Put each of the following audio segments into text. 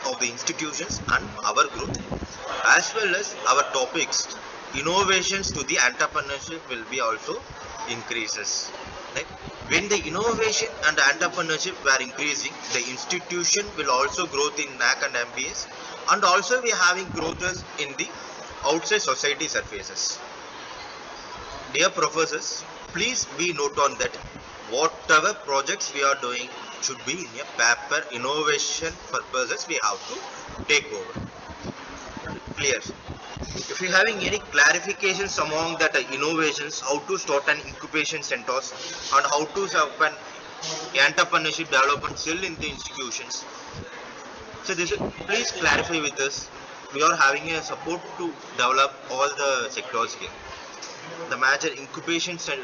of the institutions and our growth, as well as our topics. Innovations to the entrepreneurship will be also increases. Right? When the innovation and the entrepreneurship were increasing, the institution will also growth in NAC and MBS, and also we are having growths in the outside society surfaces. Dear professors, please be note on that whatever projects we are doing should be in a paper innovation purposes we have to take over. Clear. If you having any clarifications among that innovations, how to start an incubation centers and how to open entrepreneurship development cell in the institutions. So this please clarify with us. We are having a support to develop all the sectors here. The major incubation cell,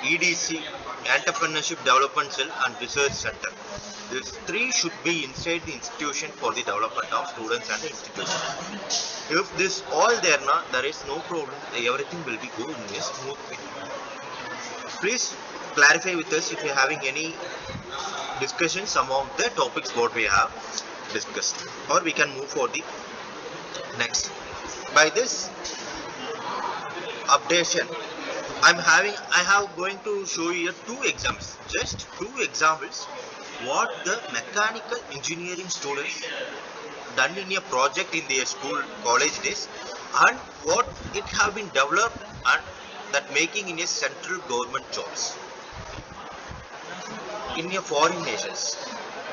EDC, Entrepreneurship Development Cell and Research Center. These three should be inside the institution for the development of students and the institutions. If this all there is no problem. Everything will be going in a smooth way. Please clarify with us if you are having any discussions among the topics what we have discussed, or we can move for the next. By this updation, I have going to show you two examples, just two examples what the mechanical engineering students done in a project in their school college days, and what it have been developed and that making in a central government jobs in a foreign nations.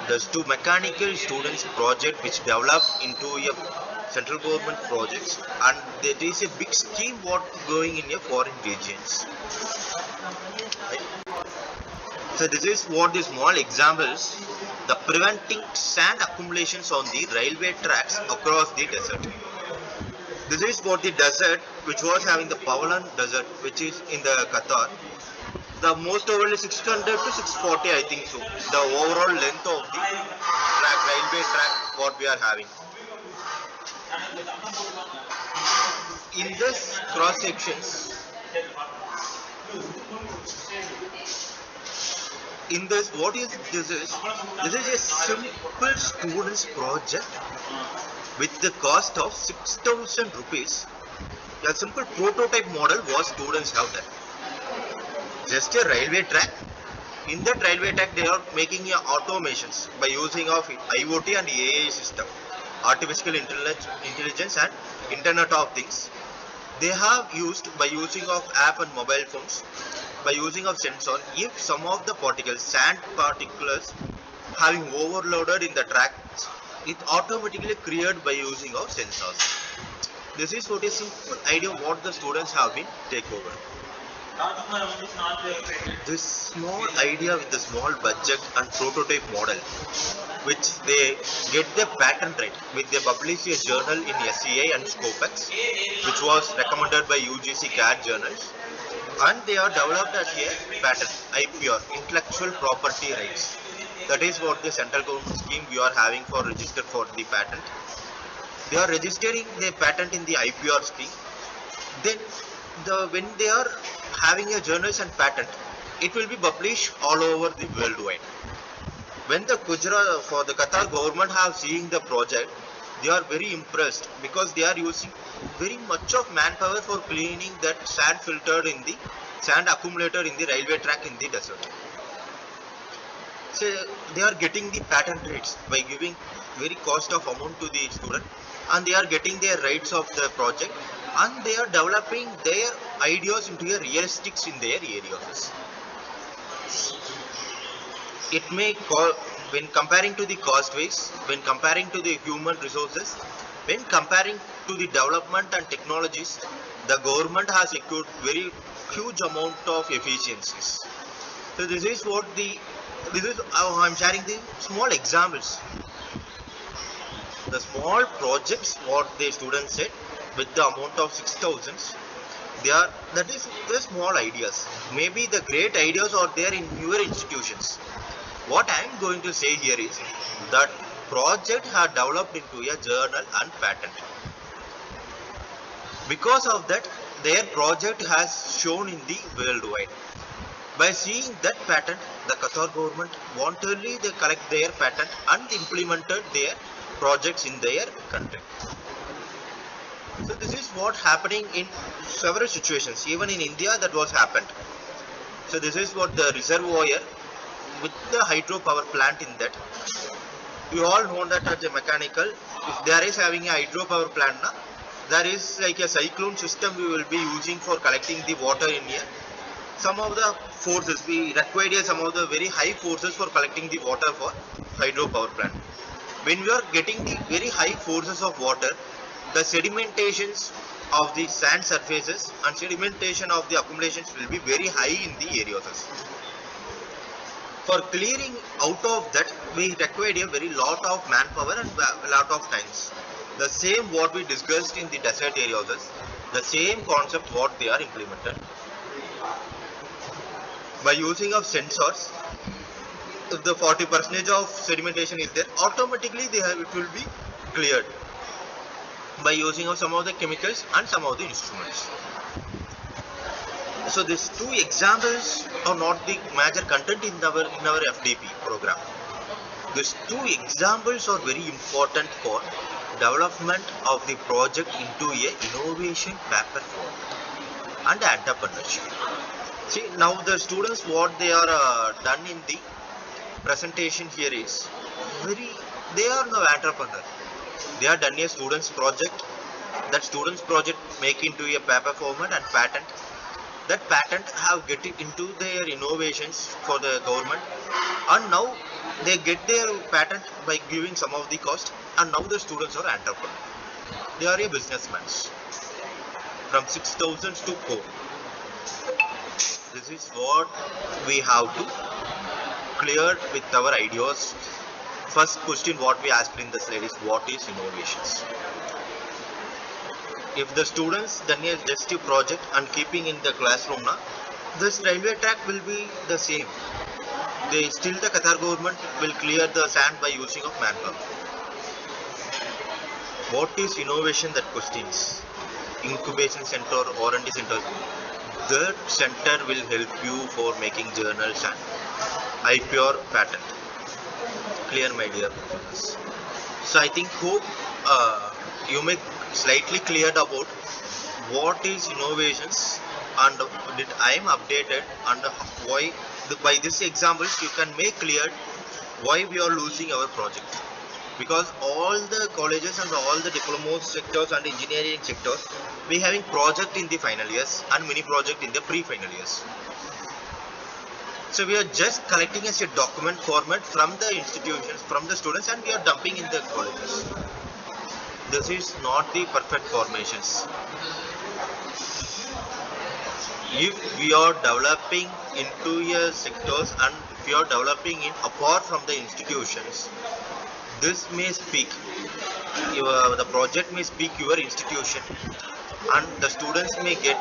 There's two mechanical students project which developed into a central government projects, and there is a big scheme what going in a foreign regions. Right? So this is what the small examples, the preventing sand accumulations on the railway tracks across the desert. This is what the desert which was having the Pawalan desert, which is in the Qatar. The most overall 600 to 640 I think so. The overall length of the track, railway track what we are having. In this cross sections, in this what is this is a simple students project with the cost of 6,000 rupees. A simple prototype model was students have done. Just a railway track. In that railway track they are making automations by using of IoT and AI system, artificial intelligence and Internet of Things. They have used by using of app and mobile phones, by using of sensor. If some of the particles, sand particles having overloaded in the tracks, it automatically created by using of sensors. This is what a simple idea what the students have been take over. This small idea with the small budget and prototype model, which they get the patent right, which they publish a journal in SCI and Scopex, which was recommended by UGC CAD journals, and they are developed as a patent, IPR, intellectual property rights. That is what the central government scheme we are having for register for the patent. They are registering the patent in the IPR scheme. Then when they are having a journals and patent, it will be published all over the worldwide. When the Gujarat for the Qatar government have seen the project, they are very impressed because they are using very much of manpower for cleaning that sand filtered in the sand accumulated in the railway track in the desert. So they are getting the patent rates by giving very cost of amount to the student, and they are getting their rights of the project, and they are developing their ideas into a realistics in their areas. It may call, when comparing to the cost ways, when comparing to the human resources, when comparing to the development and technologies, the government has secured very huge amount of efficiencies. So this is how I am sharing the small examples. The small projects what the students said with the amount of 6,000, that is the small ideas. Maybe the great ideas are there in your institutions. What I am going to say here is that project have developed into a journal and patent. Because of that, their project has shown in the worldwide. By seeing that patent, the Qatar government voluntarily they collect their patent and implemented their projects in their country. So this is what happening in several situations. Even in India, that was happened. So this is what the reservoir with the hydropower plant in that. You all know that as a mechanical, if there is having a hydropower plant, na, there is like a cyclone system we will be using for collecting the water in here. Some of the forces we require some of the very high forces for collecting the water for hydropower plant. When we are getting the very high forces of water, the sedimentations of the sand surfaces and sedimentation of the accumulations will be very high in the areas. For clearing out of that, we required a very lot of manpower and a lot of times. The same what we discussed in the desert areas, the same concept what they are implemented. By using of sensors, if the 40% of sedimentation is there, automatically it will be cleared by using of some of the chemicals and some of the instruments. So these two examples are not the major content in our FDP program. These two examples are very important for development of the project into a innovation paper form and entrepreneurship. See, now the students what they are done in the presentation here is they are no entrepreneur. They are done a student's project. That student's project make into a paper format and patent. That patent have get it into their innovations for the government, and now they get their patent by giving some of the cost, and now the students are entrepreneur. They are a businessmen from 6,000 to 4. This is what we have to clear with our ideas. First question what we asked in the slide is what is innovations? If the students done a just a project and keeping in the classroom, na, this railway track will be the same. Still the Qatar government will clear the sand by using of manpower. What is innovation? That questions. Incubation center, R&D centers. That center will help you for making journals and IPR patent. Clear, my dear professors. So I think hope you make slightly cleared about what is innovations and did I am updated and why by this examples you can make clear why we are losing our project, because all the colleges and all the diploma sectors and engineering sectors we having project in the final years and mini project in the pre-final years. So we are just collecting as a document format from the institutions, from the students, and we are dumping in the colleges. This is not the perfect formations. If we are developing into a sectors and if we are developing in apart from the institutions, this may speak, the project may speak your institution, and the students may get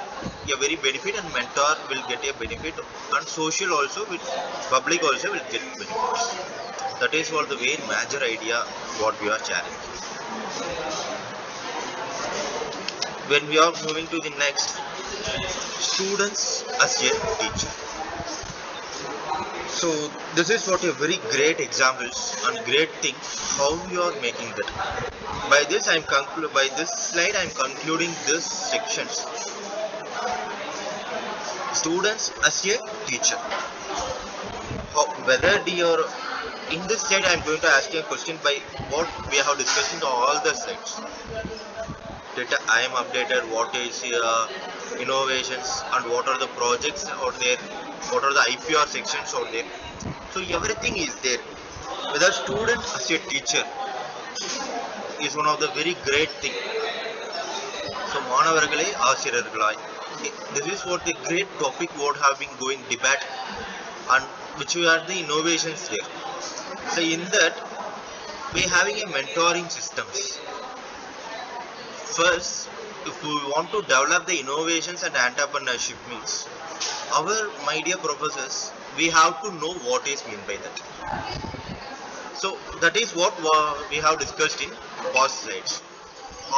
a very benefit and mentor will get a benefit, and social also with public also will get benefits. That is what the very major idea what we are sharing. When we are moving to the next, students as a teacher. So this is what a very great examples and great thing how you are making that. By this slide I am concluding this sections. Students as a teacher. Whether your in this slide I am going to ask you a question by what we have discussed in all the slides. Data I am updated what is innovations and what are the projects out there, what are the IPR sections out there. So everything is there. Whether student as a teacher is one of the very great thing. So மாணவர்களே ஆசிரியர்களாய், this is what the great topic what have been going debate and which are the innovations there. So in that we having a mentoring systems. First, if we want to develop the innovations and entrepreneurship means, my dear professors, we have to know what is meant by that. So that is what we have discussed in past slides.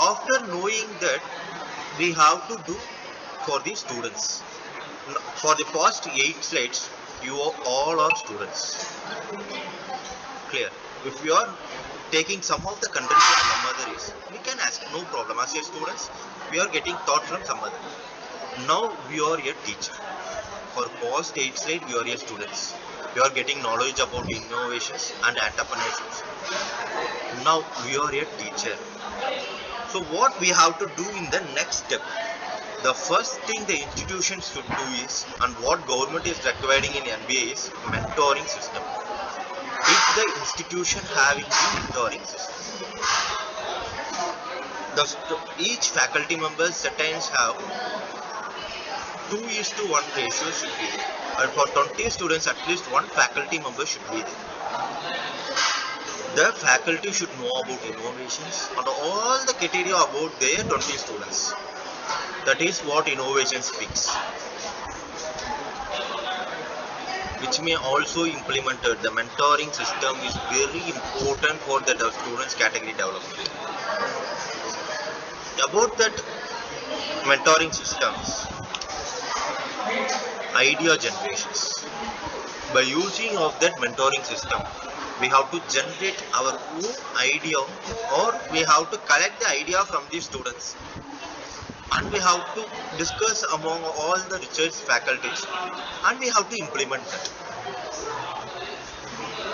After knowing that, we have to do for the students. For the past 8 slides, you all are students. Clear. If you are taking some of the countries from some other is, we can ask, no problem. As your students, we are getting taught from some other. Now we are a teacher. For past 8 slide, we are a students. We are getting knowledge about innovations and entrepreneurship. Now we are a teacher. So what we have to do in the next step? The first thing the institutions should do is, and what government is requiring in MBA is mentoring system. If the institution having the mentoring system, each faculty members sometimes have 2:1 ratio should be there. And for 20 students, at least one faculty member should be there. The faculty should know about innovations and all the criteria about their 20 students. That is what innovation speaks. Which may also implemented. The mentoring system is very important for the students category development. About that mentoring systems, idea generations. By using of that mentoring system, we have to generate our own idea, or we have to collect the idea from the students, and we have to discuss among all the research faculties, and we have to implement that.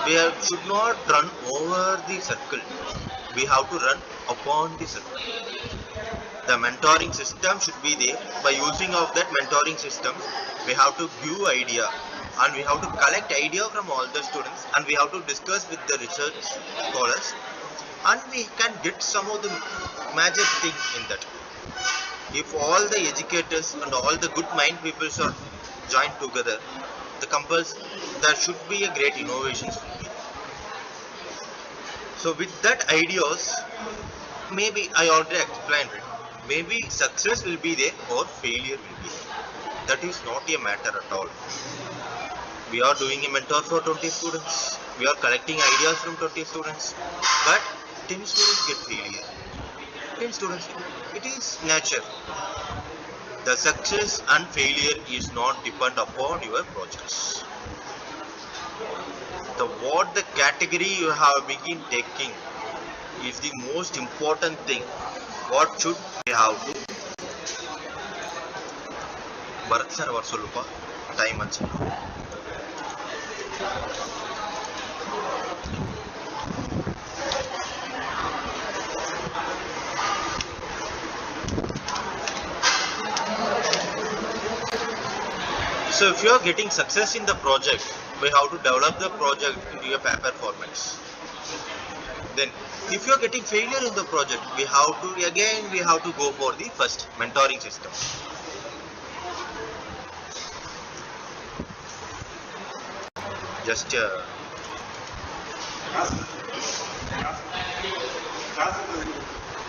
We should not run over the circle. We have to run upon the circle. The mentoring system should be there. By using of that mentoring system, we have to give idea, and we have to collect idea from all the students, and we have to discuss with the research scholars, and we can get some of the magic thing in that. If all the educators and all the good mind people are joined together, there should be a great innovation. So with that ideas, maybe I already explained it. Maybe success will be there or failure will be there. That is not a matter at all. We are doing a mentor for 20 students. We are collecting ideas from 20 students. But 10 students get failure. 10 students, it is nature. The success and failure is not depend upon your projects. What the category you have begin taking is the most important thing. What should we have to? Bharat sir, what solupa? Time ancha. So if you are getting success in the project, we have to develop the project into a paper formats. Then if you are getting failure in the project, we have to go for the first mentoring system. Just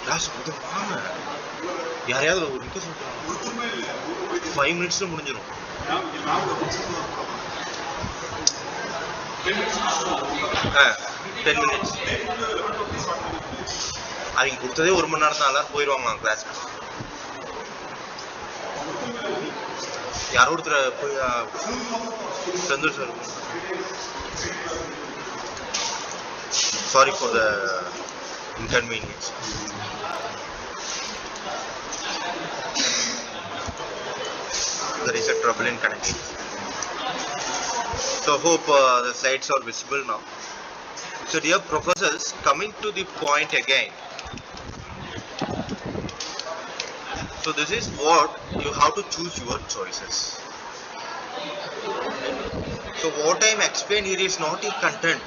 class 5 minutes முடிஞ்சிரும். 10 minutes. அவங்க கொடுத்ததே 1 மணி நேரம் தான், எல்லாரும் போயிடுவாங்க கிளாஸ்க்கு. யாரோ ஒருத்தர் போய் Santhosh sir, sorry for the inconvenience. There is a trouble in connecting. So hope the slides are visible now. So dear professors, coming to the point again. So this is what you have to choose your choices. So what I am explaining here is not a content.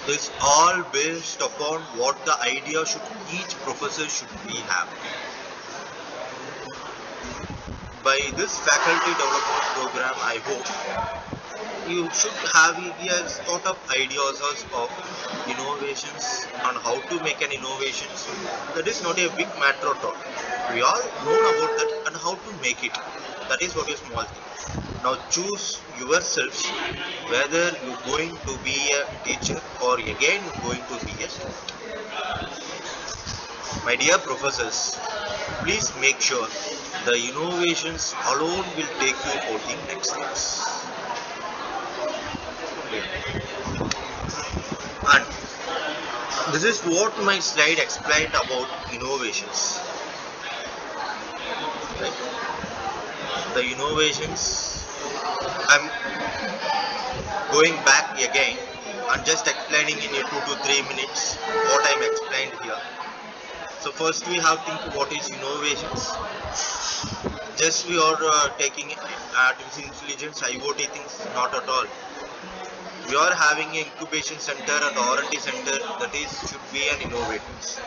This all based upon what the idea should each professor should be have. By this faculty development program, I hope you should have a sort of ideas of innovations and how to make an innovation. That is not a big matter at all. We all know about that and how to make it. That is what is small thing. Now choose yourselves whether you are going to be a teacher or again going to be a student. My dear professors, please make sure The innovations alone will take you for the next steps. And this is what my slide explained about innovations. Right? The innovations, I'm going back again and just explaining in a 2 to 3 minutes what I'm explained here. So first we have to think what is innovations. Just we are taking artificial intelligence, IoT things, not at all. We are having an incubation center and R&D center, that is should be an innovators.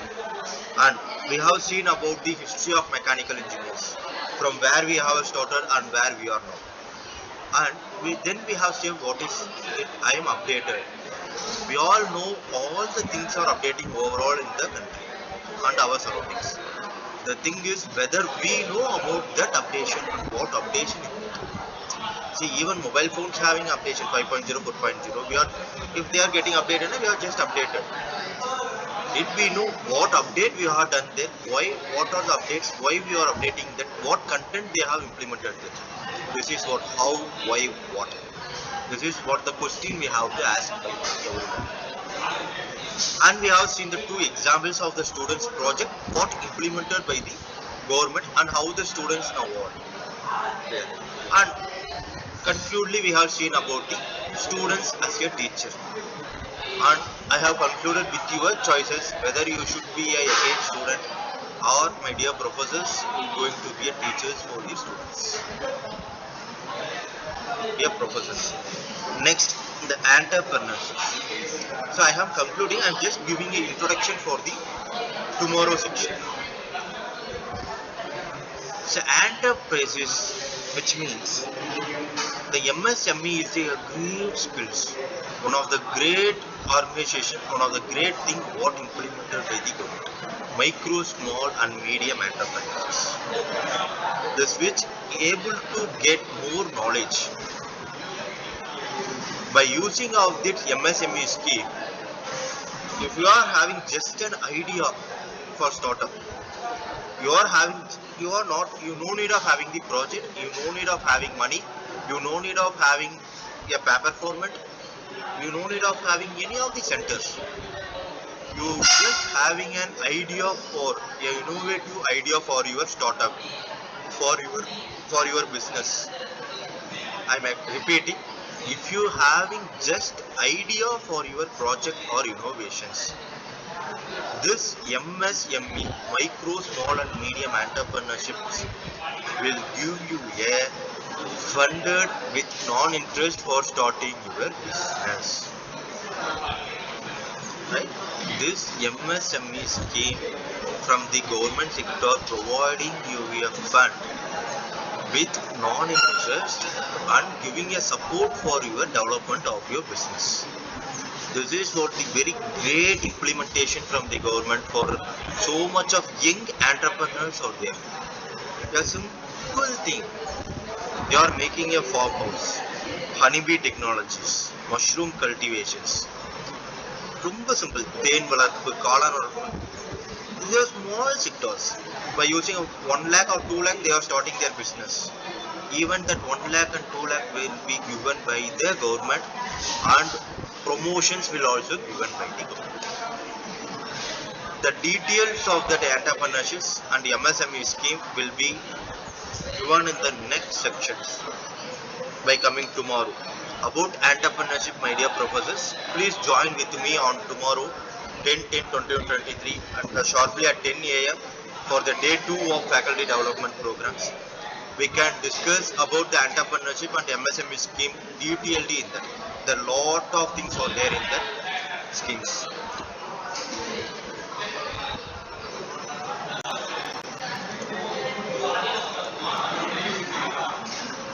And we have seen about the history of mechanical engineers, from where we have started and where we are now. And then we have seen what is it. I am updated. We all know all the things are updating overall in the country and our surroundings. The thing is whether we know about that updation and what updation is. See, even mobile phones having updation 5.0, 4.0. If they are getting updated, we are just updated. Did we know what update we have done there? Why? What are the updates? Why we are updating that? What content they have implemented there? This is what, how, why, what. This is what the question we have to ask by everyone. And we have seen the two examples of the students' project, what implemented by the government and how the students now are there. And conclusively, we have seen about the students as a teacher. And I have concluded with your choices whether you should be a again student or, my dear professors, going to be a teachers for the students. Dear professors. Next, the entrepreneurship. So I am concluding. I am just giving an introduction for the tomorrow section. So enterprises, which means the MSME is a great skills, one of the great organization, one of the great thing what implemented by the government. Micro, small and medium enterprises. This which able to get more knowledge by using of this MSME scheme. If you are having just an idea for startup, you no need of having the project, you no need of having money, you no need of having a paper format, you no need of having any of the centers. You just having an idea for an innovative idea for your startup, for your business. I am repeating, if you having just idea for your project or innovations, this MSME, micro, small and medium entrepreneurships, will give you a funded with non-interest for starting your business. Right? This MSME scheme from the government sector providing you a fund with non-interest and giving a support for your development of your business. This is what the very great implementation from the government for so much of young entrepreneurs out there. A simple thing. They are making a farmhouse, honeybee technologies, mushroom cultivations. Rumba simple. Then valarpu, kalan valarpu. These are small sectors. By using 1 lakh or 2 lakh, they are starting their business. Even that 1 lakh and 2 lakh will be given by the government, and promotions will also given by the government. The details of that entrepreneurship and MSME scheme will be given in the next sections by coming tomorrow. About entrepreneurship, my dear professors, please join with me on tomorrow 10/10/2023 and sharply at 10 a.m. for the day 2 of faculty development programs. We can discuss about the entrepreneurship and MSME scheme detailed in that. There are lot of things are there in that schemes.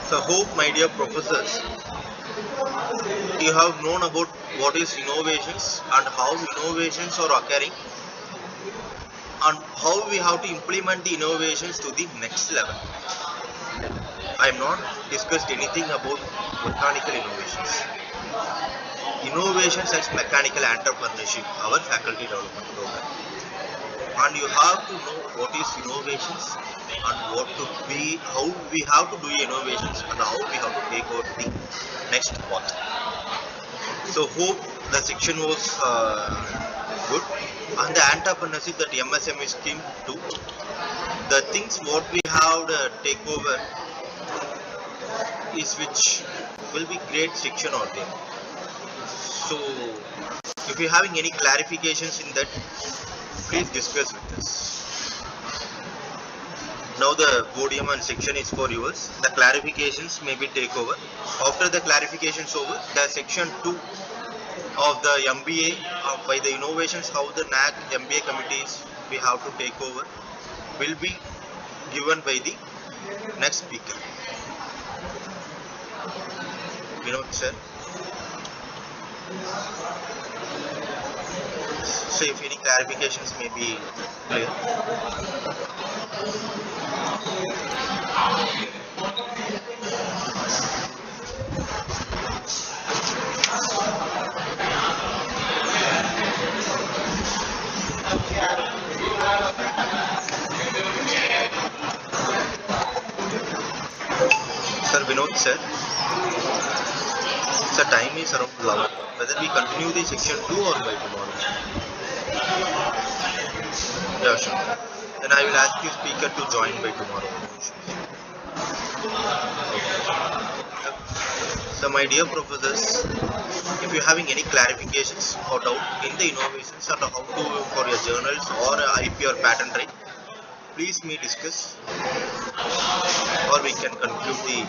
So hope, my dear professors, you have known about what is innovations and how innovations are occurring and how we have to implement the innovations to the next level. I am not discussed anything about mechanical innovations. Innovations as mechanical entrepreneurship, our faculty development program. and you have to know what is innovations and what to be, how we have to do innovations and how we have to take over the next path. So hope the section was good, and the entrepreneurship that MSME scheme too. The things what we have to take over is which will be great section out there. So if you're having any clarifications in that, please discuss with us. Now the podium and section is for yours. The clarifications may be take over. After the clarifications over, the section 2 of the MBA by the innovations, how the NAC MBA committees we have to take over will be given by the next speaker. Vinod sir. So if any clarifications may be clear. Sir Vinod sir. Sir, time is around 11. Whether we continue the section 2 or by tomorrow? Yeah, sure. Then I will ask the speaker to join by tomorrow. So my dear professors, if you are having any clarifications or doubt in the innovations or how to for your journals or IP or patent right, please me discuss, or we can conclude the.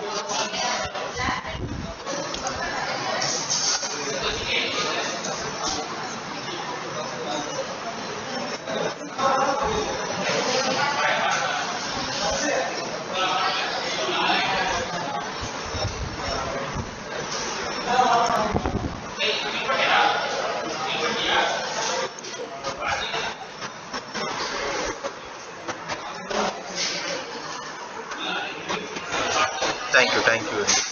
Thank you.